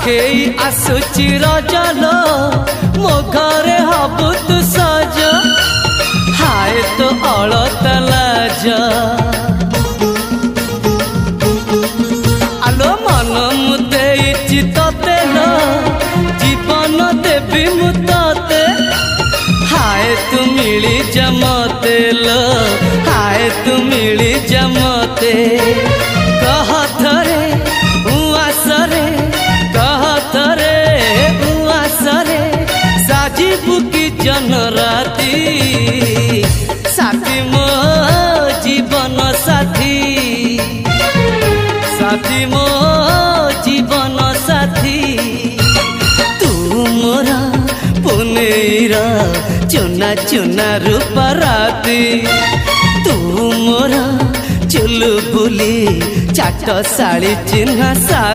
पाखेई आसुची रजलो मो घरे हबु तू सज हाय तो अलता लाज आलो मन मु देइछि तते लो जीवन देवी मु तते हाय तू मिली जमते लो हाय तू मिली जमते कह थरे उआसरे कह थरे उआसरे साजिबु की जन राती साथी मो जीवन साथी साथी मो जीवन साथी तू मोरा पुनेरा चुना चुना रूपा राती तू मोरा चुलु बुली चाट साड़ी चिन्हा सा